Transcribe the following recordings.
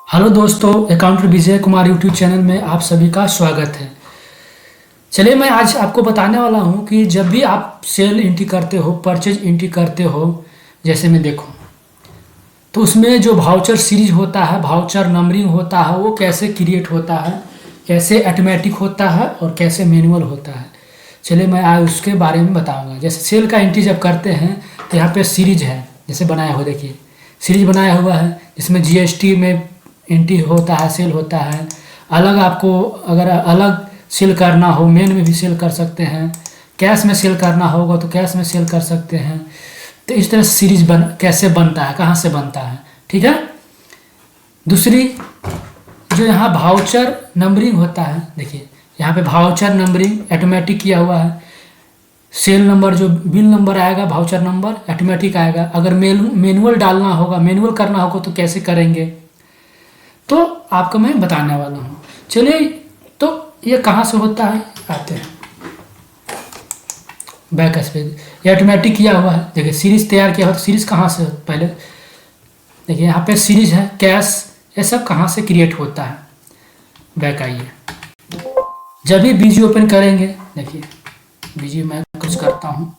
Hello दोस्तों, accountant Vijay Kumar YouTube channel में आप सभी का स्वागत है। चलिए, मैं आज आपको बताने वाला हूं कि जब भी आप सेल एंट्री करते हो, परचेज एंट्री करते हो, जैसे मैं देखो तो उसमें जो भाउचर सीरीज होता है, भाउचर नंबरिंग होता है, वो कैसे क्रिएट होता है, कैसे ऑटोमेटिक होता है और कैसे मैनुअल होता है। चलिए, मैं आज उसके बारे में बताऊँगा। जैसे सेल का एंट्री जब करते हैं तो यहाँ पर सीरीज है, जैसे बनाया हुआ, देखिए सीरीज बनाया हुआ है, जिसमें जीएसटी में एंट्री होता है, सेल होता है। अलग आपको अगर अलग सेल करना हो, मेन में भी सेल कर सकते हैं। कैश में सेल करना होगा तो कैश में सेल कर सकते हैं। तो इस तरह सीरीज कैसे बनता है, कहाँ से बनता है, ठीक है। दूसरी जो यहाँ भाउचर नंबरिंग होता है, देखिए यहाँ पे भाउचर नंबरिंग ऑटोमेटिक किया हुआ है। सेल नंबर, जो बिल नंबर आएगा, भाउचर नंबर ऑटोमेटिक आएगा। अगर मैनुअल डालना होगा, मैनुअल करना होगा तो कैसे करेंगे, तो आपको मैं बताने वाला हूँ। चलिए, तो ये कहाँ से होता है, आते हैं बैक स्पेस। ये ऑटोमेटिक किया हुआ है। देखिए सीरीज तैयार किया हुआ, तो सीरीज कहाँ से पहले देखिए यहाँ पे सीरीज है, कैश, ये सब कहाँ से क्रिएट होता है। बैक आइए, जब भी बीजी ओपन करेंगे, देखिए बीजी मैं कुछ करता हूँ।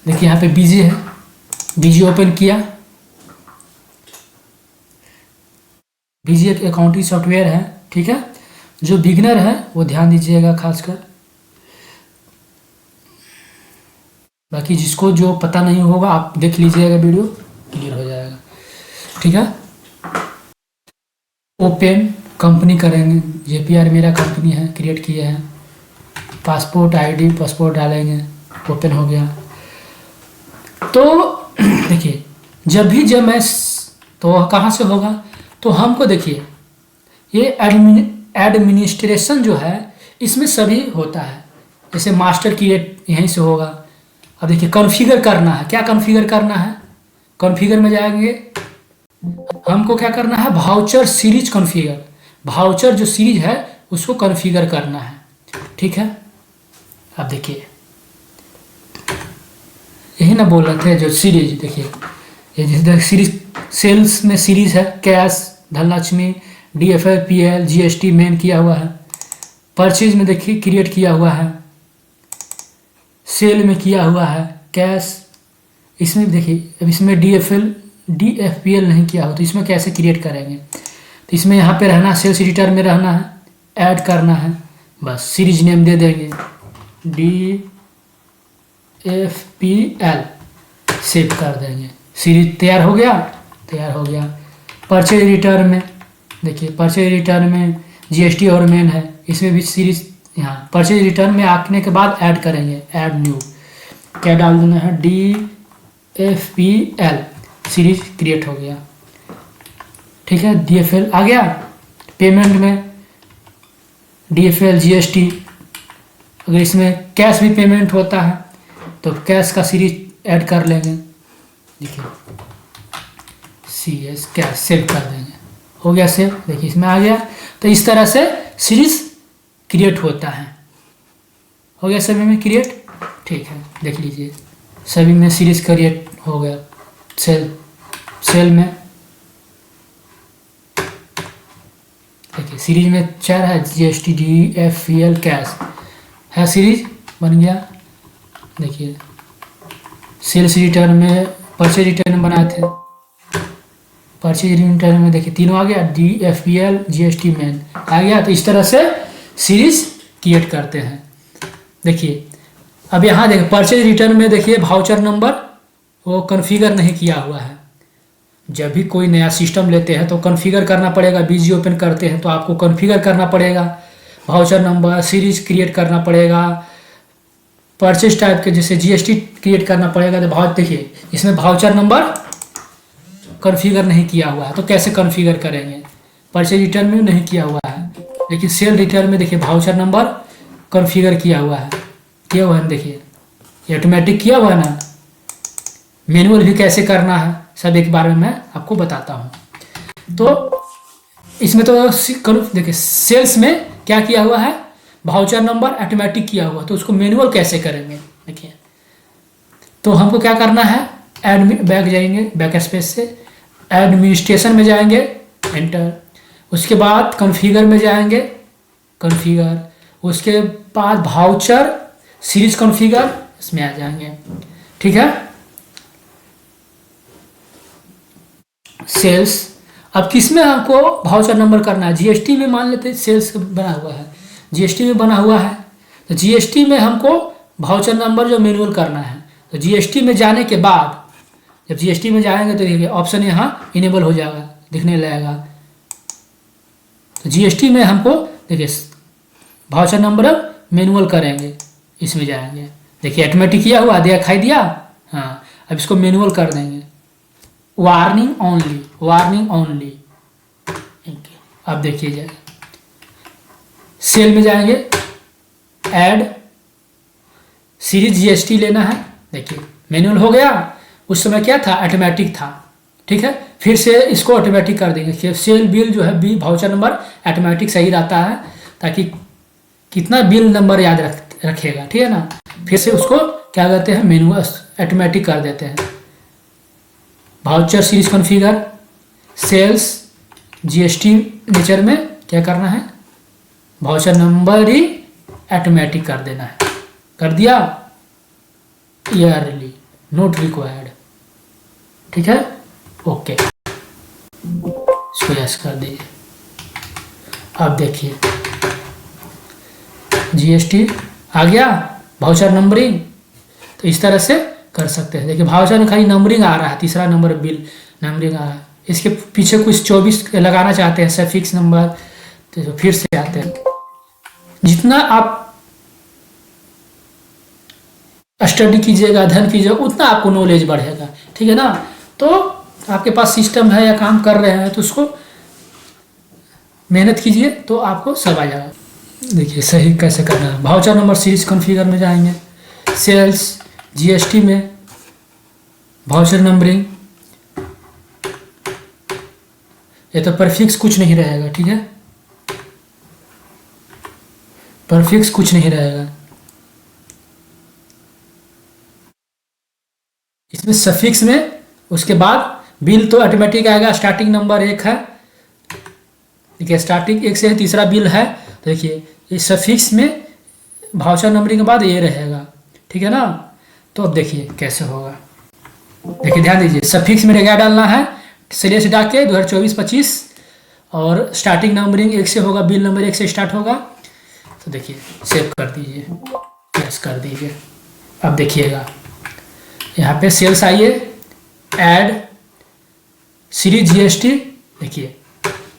देखिए यहाँ पे बीजी है, बीजी ओपन किया। बीजी एक अकाउंटिंग सॉफ्टवेयर है, ठीक है। जो बिगनर है वो ध्यान दीजिएगा खासकर, बाकी जिसको जो पता नहीं होगा आप देख लीजिएगा, वीडियो क्लियर हो जाएगा, ठीक है। ओपन कंपनी करेंगे, जेपीआर मेरा कंपनी है, क्रिएट किए हैं। पासपोर्ट आईडी, पासपोर्ट डालेंगे, ओपन हो गया। तो देखिए जब मैं तो कहाँ से होगा, तो हमको देखिए ये एडमिनिस्ट्रेशन जो है इसमें सभी होता है। जैसे मास्टर क्रिएट यहीं से होगा। अब देखिए कॉन्फ़िगर करना है, क्या कॉन्फ़िगर करना है, कॉन्फ़िगर में जाएंगे, हमको क्या करना है, भाउचर सीरीज कॉन्फ़िगर। भाउचर जो सीरीज है उसको कॉन्फ़िगर करना है, ठीक है। अब देखिए यही ना बोल रहे थे, जो सीरीज, देखिए ये जैसे सीरीज, सेल्स में सीरीज है, cash, Dhanlaxmi, DFL, PL, GST main किया हुआ है। परचेज में देखिए क्रिएट किया हुआ है, सेल में किया हुआ है, कैश। इसमें देखिए अब इसमें डीएफपीएल नहीं किया हुआ, तो इसमें कैसे क्रिएट करेंगे। तो इसमें यहाँ पे रहना, सेल्स एडिटर में रहना है, ऐड करना है, बस सीरीज नेम दे देंगे DFPL, सेव कर देंगे। सीरीज तैयार हो गया, तैयार हो गया। परचेज रिटर्न में देखिए, परचेज रिटर्न में जीएसटी और मेन है, इसमें भी सीरीज, यहाँ परचेज रिटर्न में आने के बाद ऐड करेंगे, ऐड न्यू, क्या डाल देना है, DFPL, सीरीज क्रिएट हो गया, ठीक है। DFL आ गया। पेमेंट में DFL, जीएसटी, अगर इसमें कैश भी पेमेंट होता है तो कैश का सीरीज ऐड कर लेंगे, देखिए CS कैश, सेव कर देंगे, हो गया सेव। देखिए इसमें आ गया। तो इस तरह से सीरीज क्रिएट होता है। हो गया सभी में क्रिएट, ठीक है। देख लीजिए सभी में सीरीज क्रिएट हो गया। सेल में देखिए सीरीज में 4 है, जीएसटी, DFPL, कैश है, सीरीज बन गया। देखिए सेल्स रिटर्न में, परचेज रिटर्न बनाए थे, परचेज रिटर्न में देखिए तीनों आ गया, DFPL, जीएसटी मेन आ गया। तो इस तरह से सीरीज क्रिएट करते हैं। देखिए अब यहाँ देखिए परचेज रिटर्न में देखिए भाउचर नंबर वो कॉन्फ़िगर नहीं किया हुआ है। जब भी कोई नया सिस्टम लेते हैं तो कॉन्फ़िगर करना पड़ेगा। बीजी ओपन करते हैं तो आपको कॉन्फ़िगर करना पड़ेगा, भाउचर नंबर, सीरीज क्रिएट करना पड़ेगा। परचेज टाइप के जैसे जीएसटी क्रिएट करना पड़ेगा। तो देखिए इसमें भाउचर नंबर कॉन्फ़िगर नहीं किया हुआ है, तो कैसे कॉन्फ़िगर करेंगे। परचेज रिटर्न में नहीं किया हुआ है, लेकिन सेल रिटर्न में देखिए भाउचर नंबर कॉन्फ़िगर किया हुआ है, देखिए ये ऑटोमेटिक किया हुआ है ना। मैनुअल भी कैसे करना है सब एक बार में मैं आपको बताता हूँ। तो इसमें तो देखिए सेल्स में क्या किया हुआ है, भाउचर नंबर ऑटोमेटिक किया हुआ, तो उसको मैनुअल कैसे करेंगे। देखिए तो हमको क्या करना है, बैक जाएंगे, बैक स्पेस से एडमिनिस्ट्रेशन में जाएंगे, एंटर। उसके बाद कॉन्फ़िगर में जाएंगे, कॉन्फ़िगर, उसके बाद भाउचर सीरीज कॉन्फ़िगर, इसमें आ जाएंगे। ठीक है, सेल्स। अब किस में हमको भाउचर नंबर करना है? जीएसटी में मान लेते हैं सेल्स बना हुआ है, जीएसटी में बना हुआ है, तो जीएसटी में हमको भाउचर नंबर जो मैनुअल करना है। तो जीएसटी में जाने के बाद, जब जीएसटी में जाएंगे तो देखिए ऑप्शन यहाँ इनेबल हो जाएगा, दिखने लगेगा। तो जीएसटी में हमको देखिए भाउचर नंबर मैनुअल करेंगे, इसमें जाएंगे, देखिए ऑटोमेटिक किया हुआ दिखाई दिया। हाँ, अब इसको मैनुअल कर देंगे, वार्निंग ओनली, वार्निंग ओनली। अब देखिए जाए, सेल में जाएंगे, ऐड सीरीज जीएसटी लेना है। देखिए मैनुअल हो गया, उस समय क्या था, ऑटोमेटिक था। ठीक है, फिर से इसको ऑटोमेटिक कर देंगे। सेल बिल जो है, बी भाउचर नंबर ऑटोमेटिक सही रहता है, ताकि कितना बिल नंबर याद रखेगा। ठीक है ना, फिर से उसको क्या कहते हैं, मैनुअल ऑटोमेटिक कर देते हैं। Voucher series configure, sales, GST nature में क्या करना है, भाउचर नंबर ही ऑटोमेटिक कर देना है। कर दिया, ईयरली नोट रिक्वायर्ड। ठीक है, ओके, इसको यस कर दीजिए। अब देखिए जीएसटी आ गया, भाउचर नंबरिंग, तो इस तरह से कर सकते हैं। देखिए भाउचर में खाली नंबरिंग आ रहा है, तीसरा नंबर बिल नंबरिंग आ रहा है। इसके पीछे कुछ 24 लगाना चाहते हैं सफिक्स नंबर, तो फिर से आते हैं। जितना आप स्टडी कीजिएगा, अध्ययन कीजिएगा, उतना आपको नॉलेज बढ़ेगा। ठीक है ना, तो आपके पास सिस्टम है या काम कर रहे हैं तो उसको मेहनत कीजिए तो आपको सब आ जाएगा। देखिए सही कैसे करना है। भाउचर नंबर सीरीज कॉन्फ़िगर में जाएंगे, सेल्स, जीएसटी में भाउचर नंबरिंग, ये तो परफिक्स कुछ नहीं रहेगा। ठीक है, परफिक्स कुछ नहीं रहेगा, इसमें सफिक्स में। उसके बाद बिल तो ऑटोमेटिक आएगा, स्टार्टिंग नंबर 1 है, देखिए स्टार्टिंग 1 से है, तीसरा बिल है। तो देखिए ये सफिक्स में भाउचर नंबरिंग के बाद ये रहेगा। ठीक है ना, तो अब देखिए कैसे होगा। देखिए ध्यान दीजिए, सफिक्स में क्या डालना है, सीरियस डाल के 2024-25, और स्टार्टिंग नंबरिंग 1 से होगा, बिल नंबर 1 से स्टार्ट होगा। तो देखिए सेव कर दीजिए, यस कर दीजिए। अब देखिएगा यहाँ पे सेल्स आइए, ऐड सीरीज जीएसटी, देखिए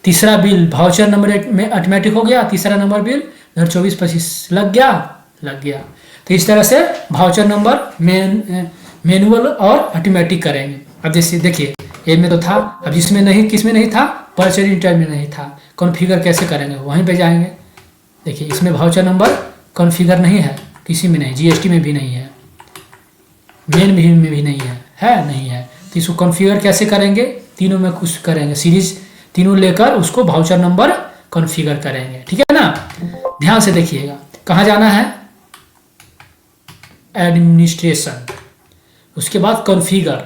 तीसरा बिल भाउचर नंबर 1 में ऑटोमेटिक हो गया, तीसरा नंबर बिल 2024-25 लग गया। तो इस तरह से भाउचर नंबर मैनुअल और ऑटोमेटिक करेंगे। अब जैसे देखिए ए में तो था, अब इसमें नहीं, किस में नहीं था, परचेज इंटर में नहीं था। कॉन्फ़िगर कैसे करेंगे, वहीं पे जाएंगे। देखिए इसमें भाउचर नंबर कॉन्फ़िगर नहीं है, किसी में नहीं, जीएसटी में भी नहीं है, मेन में भी नहीं है, नहीं है। तो इसको कॉन्फ़िगर कैसे करेंगे, तीनों में कुछ करेंगे, सीरीज तीनों लेकर उसको भाउचर नंबर कॉन्फ़िगर करेंगे। ठीक है ना, ध्यान से देखिएगा। कहाँ जाना है, एडमिनिस्ट्रेशन, उसके बाद कॉन्फ़िगर,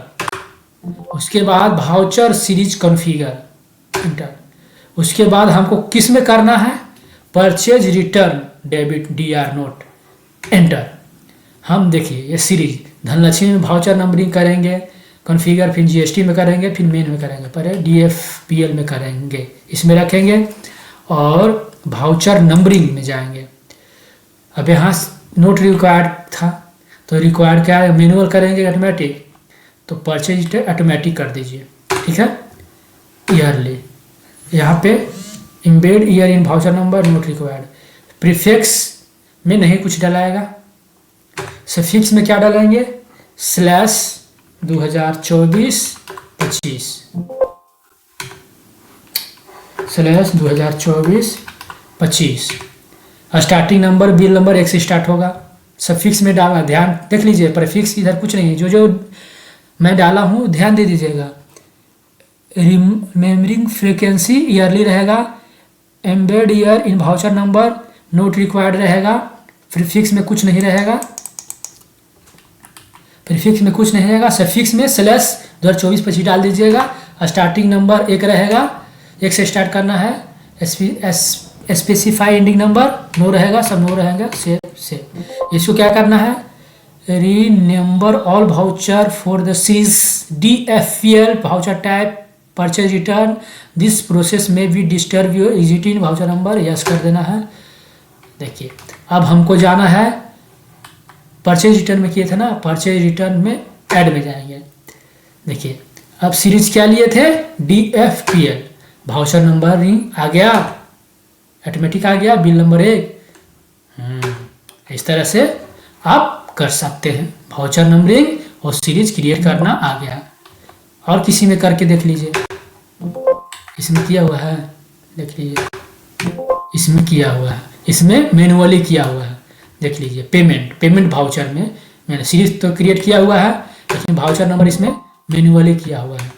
उसके बाद भाउचर सीरीज कॉन्फ़िगर, इंटर। उसके बाद हमको किस में करना है, purchase return debit DR note, enter. हम देखिए ये सीरीज धनलक्ष्मी में भाउचर नंबरिंग करेंगे, कॉन्फ़िगर फिर जीएसटी में करेंगे, फिर मेन में करेंगे, पर डीएफपीएल में करेंगे, इसमें रखेंगे, और भाउचर नंबरिंग में जाएंगे। अब यहाँ नोट रिक्वायर्ड था, तो रिक्वायर्ड क्या है, मैनुअल करेंगे ऑटोमेटिक, तो परचेज ऑटोमेटिक कर दीजिए। ठीक है, ईयरली, यहाँ पे embed year in voucher number note required. Prefix में नहीं कुछ डलाएगा, सफिक्स में क्या डालेंगे, slash 2024-25, slash 2024-25। Starting number bill number 1 से स्टार्ट होगा। सफिक्स में डालना, ध्यान देख लीजिए, प्रीफिक्स इधर कुछ नहीं है, जो मैं डाला हूँ ध्यान दे दीजिएगा। रिमेम्बरिंग फ्रीक्वेंसी ईयरली रहेगा, embed year in voucher number note required रहेगा, प्रीफिक्स में कुछ नहीं रहेगा, प्रीफिक्स में कुछ नहीं रहेगा। सफिक्स में स्लैश 2024-25 डाल दीजिएगा, स्टार्टिंग नंबर 1 रहेगा, एक से स्टार्ट करना है, स्पेसिफाई एंडिंग नंबर, नो रहेगा, सब नो रहेगा, सेव। इसको क्या करना है, renumber all voucher for the series DFPL voucher type purchase return, this process में भी disturb your existing voucher number, yes कर देना है। देखिए अब हमको जाना है, परचेज रिटर्न में किए थे ना, परचेज रिटर्न में ऐड में जाएंगे। देखिए अब सीरीज क्या लिए थे, DFPL, वाउचर नंबर रिंग आ गया, ऑटोमेटिक आ गया, बिल नंबर 1। इस तरह से आप कर सकते हैं, वाउचर नंबरिंग और सीरीज क्रिएट करना आ गया। और किसी में करके देख लीजिए, इसमें किया हुआ है, देख लीजिए इसमें किया हुआ है, इसमें मैनुअली किया हुआ है, देख लीजिए पेमेंट वाउचर में मैंने सीरीज तो क्रिएट किया हुआ है, लेकिन वाउचर नंबर इसमें मैनुअली किया हुआ है।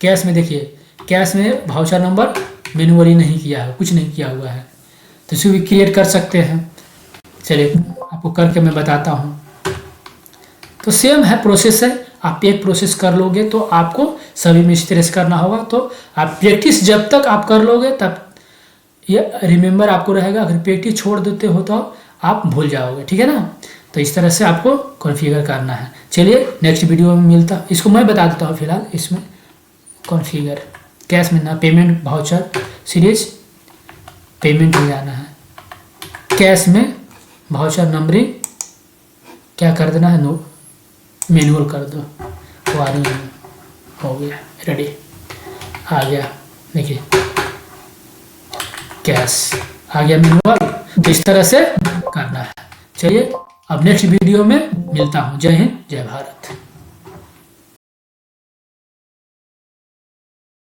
कैश में देखिए, कैश में वाउचर नंबर मैनुअली नहीं किया है, कुछ नहीं किया हुआ है, तो इसे भी क्रिएट कर सकते हैं। चलिए आपको करके मैं बताता हूँ। तो सेम है प्रोसेस है, आप एक प्रोसेस कर लोगे तो आपको सभी में इस तरह से करना होगा। तो आप प्रैक्टिस जब तक आप कर लोगे तब ये रिमेंबर आपको रहेगा, अगर प्रैक्टिस छोड़ देते हो तो आप भूल जाओगे, ठीक है ना। तो इस तरह से आपको कॉन्फ़िगर करना है। चलिए नेक्स्ट वीडियो में मिलता, इसको मैं बता देता हूँ फिलहाल। इसमें कॉन्फ़िगर कैश में ना, पेमेंट वाउचर सीरीज पेमेंट में जाना है, कैश में वाउचर नंबरिंग क्या कर देना है, नो मैनुअल कर दो, वायरिंग हो गया, रेडी आ गया। देखिए कैश आ गया मैनुअल, तो इस तरह से करना है। चलिए अब नेक्स्ट वीडियो में मिलता हूँ। जय हिंद, जय भारत।